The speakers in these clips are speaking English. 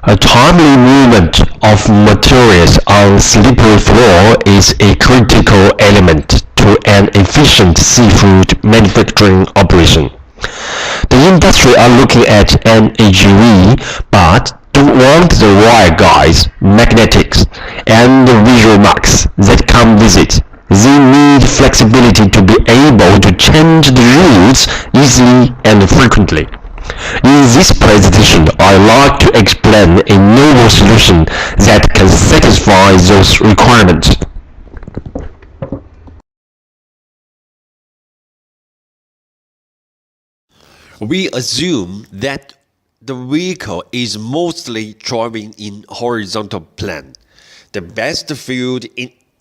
A timely movement of materials on slippery floor is a critical element to an efficient seafood manufacturing operation. The industry are looking at an AGV, but don't want the wire guides, magnetics, and the visual marks that come with it. They need flexibility to be able to change the routes easily and frequently. In this presentation, I'd like to explain a novel solution that can satisfy those requirements. We assume that the vehicle is mostly driving in horizontal plane. The best field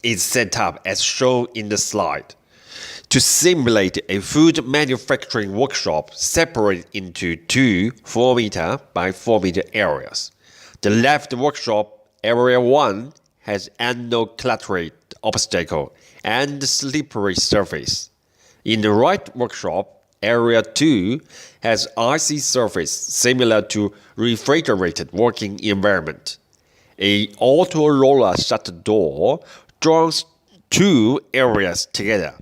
is set up as shown in the slide. To simulate a food manufacturing workshop separated into two 4-meter by 4-meter areas. The left workshop, Area 1, has uncluttered obstacle and slippery surface. In the right workshop, Area 2 has icy surface similar to refrigerated working environment. A auto roller shutter door joins two areas together.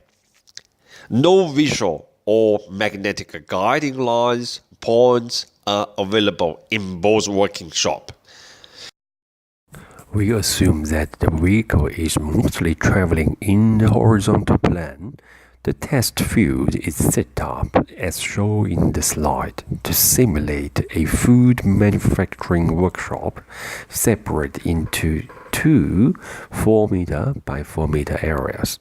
No visual or magnetic guiding lines points are available in both working shops. We assume that the vehicle is mostly traveling in the horizontal plane. The test field is set up as shown in the slide to simulate a food manufacturing workshop separated into two 4-meter by 4-meter areas.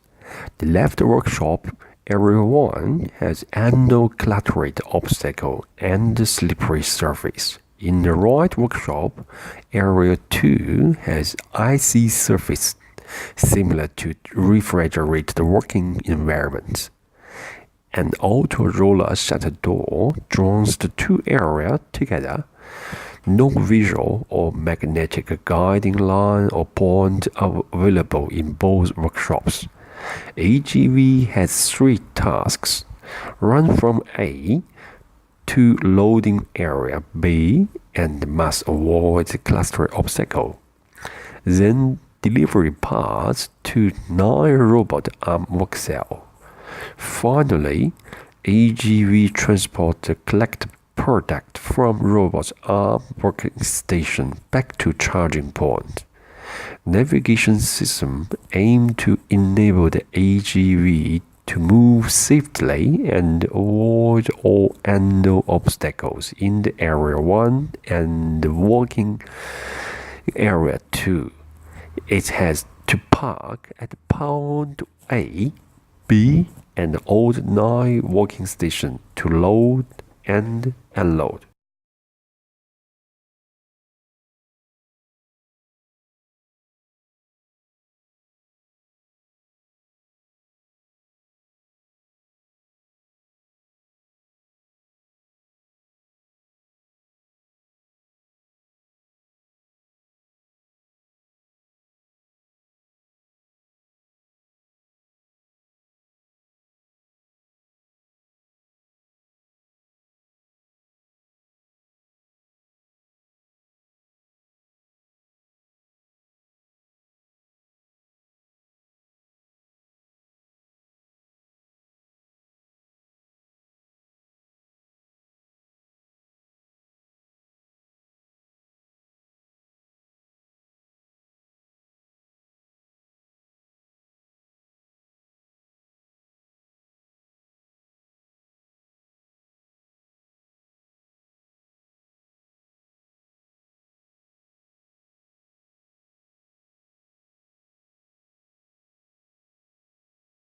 The left workshop, Area 1, has uncluttered obstacle and slippery surface. In the right workshop, Area 2 has icy surface similar to refrigerated working environments. An auto roller shutter door joins the two areas together. No visual or magnetic guiding line or point are available in both workshops. AGV has 3 tasks: run from A to loading area B and must avoid the cluster obstacle. Then delivery parts to 9 robot arm work cell. Finally, AGV transport the collected product from robot arm working station back to charging point. Navigation system aim to enable the AGV to move safely and avoid all unknown obstacles in the Area 1 and the working Area 2. It has to park at point A, B, and all 9 working stations to load and unload.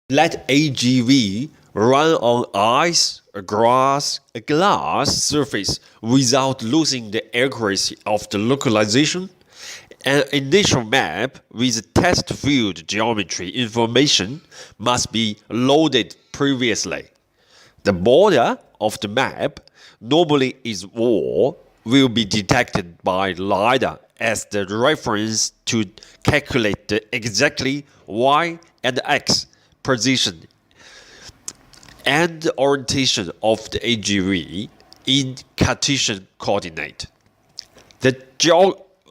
Let AGV run on ice, glass surface without losing the accuracy of the localization. An initial map with test field geometry information must be loaded previously. The border of the map, normally is wall, will be detected by Lidar as the reference to calculate the exactly Y and X position and orientation of the AGV in Cartesian coordinate. The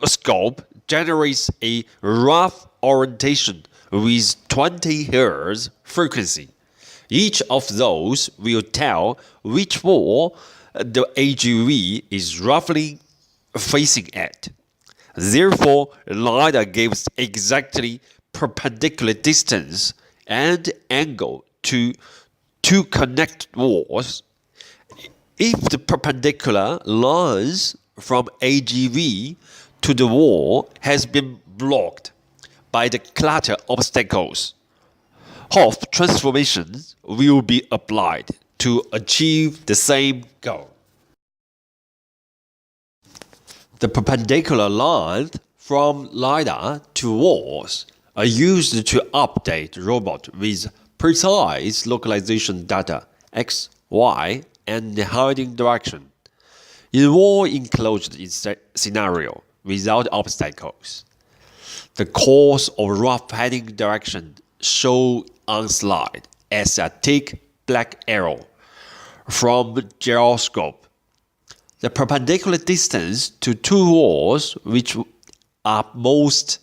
scope generates a rough orientation with 20 Hz frequency. Each of those will tell which wall the AGV is roughly facing at. Therefore, Lidar gives exactly perpendicular distance and angle to two connected walls. If the perpendicular lines from AGV to the wall has been blocked by the clutter obstacles, Hough transformations will be applied to achieve the same goal. The perpendicular lines from Lidar to walls are used to update the robot with precise localization data x, y, and the heading direction. In wall enclosed scenario without obstacles, the course of rough heading direction shown on slide as a thick black arrow from gyroscope. The perpendicular distance to two walls which are most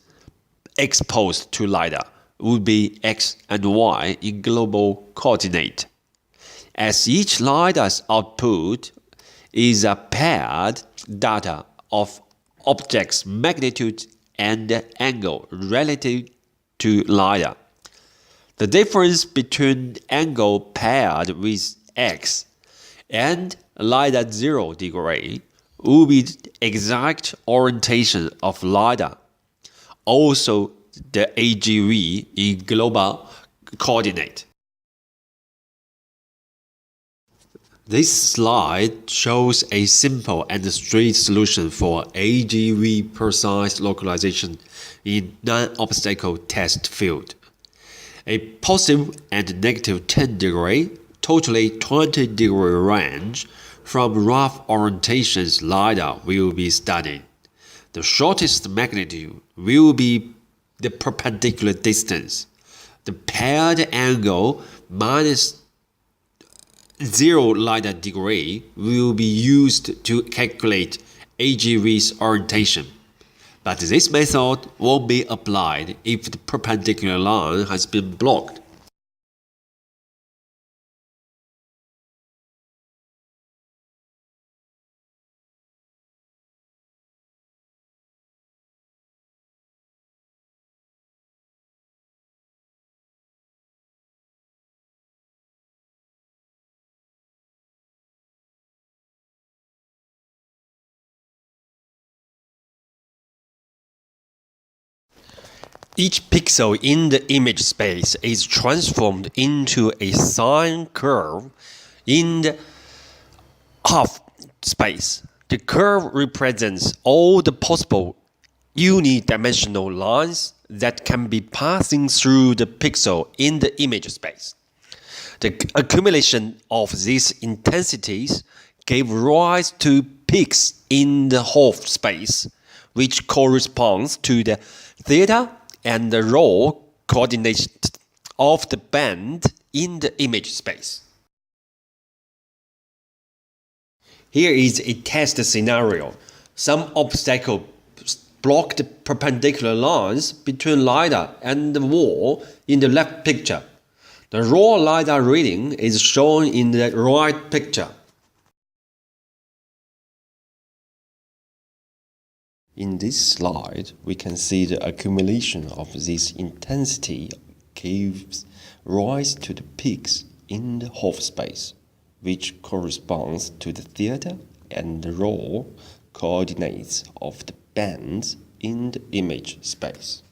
exposed to Lidar would be x and y in global coordinate. As each Lidar's output is a paired data of object's magnitude and angle relative to Lidar. The difference between angle paired with x and Lidar 0 degree will be the exact orientation of Lidar. Also, the AGV in global coordinate. This slide shows a simple and straight solution for AGV precise localization in non-obstacle test field. A positive and negative 10 degree, totally 20 degree range from rough orientations Lidar will be studied. The shortest magnitude will be the perpendicular distance. The paired angle minus 0 Lidar degree will be used to calculate AGV's orientation. But this method won't be applied if the perpendicular line has been blocked. Each pixel in the image space is transformed into a sine curve in the Hough space. The curve represents all the possible unidimensional lines that can be passing through the pixel in the image space. The accumulation of these intensities gave rise to peaks in the Hough space, which corresponds to the theta and the rho coordinates of the band in the image space. Here is a test scenario. Some obstacle block the perpendicular lines between Lidar and the wall in the left picture. The raw Lidar reading is shown in the right picture. In this slide, we can see the accumulation of this intensity gives rise to the peaks in the Hough space, which corresponds to the theta and the rho coordinates of the bands in the image space.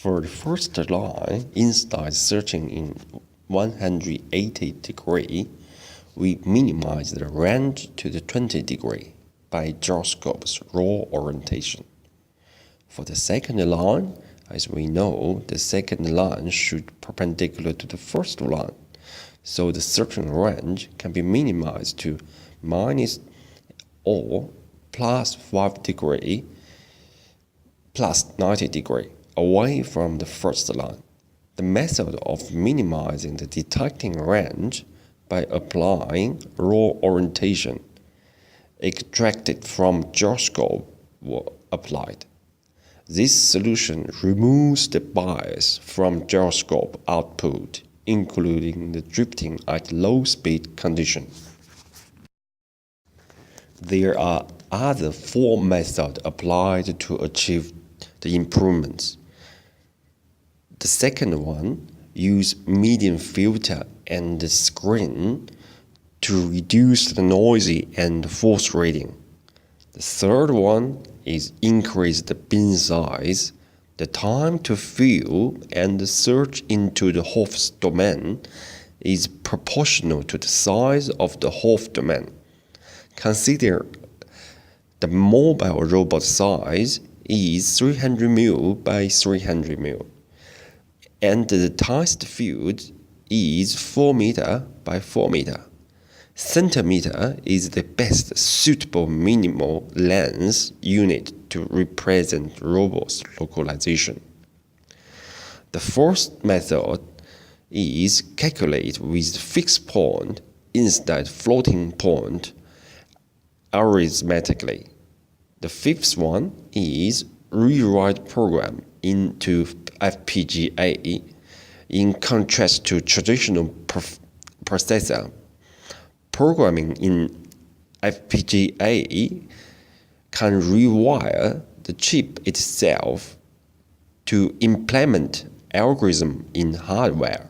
For the first line, instead searching in 180 degree, we minimize the range to the 20 degree by gyroscope's roll orientation. For the second line, as we know, the second line should perpendicular to the first line, so the searching range can be minimized to minus or plus 5 degree plus 90 degree away from the first line. The method of minimizing the detecting range by applying roll orientation extracted from gyroscope were applied. This solution removes the bias from gyroscope output, including the drifting at low speed condition. There are other 4 methods applied to achieve the improvements. The second one use medium filter and the screen to reduce the noisy and false reading. The third one is increase the bin size. The time to fill and the search into the Hough's domain is proportional to the size of the Hough domain. Consider the mobile robot size is 300 mil by 300 mil, and the test field is 4 meter by 4 meter. Centimeter is the best suitable minimal length unit to represent robot's localization. The first method is calculate with fixed point instead floating point arithmetically. The fifth one is rewrite program into FPGA in contrast to traditional processor. Programming in FPGA can rewire the chip itself to implement algorithm in hardware.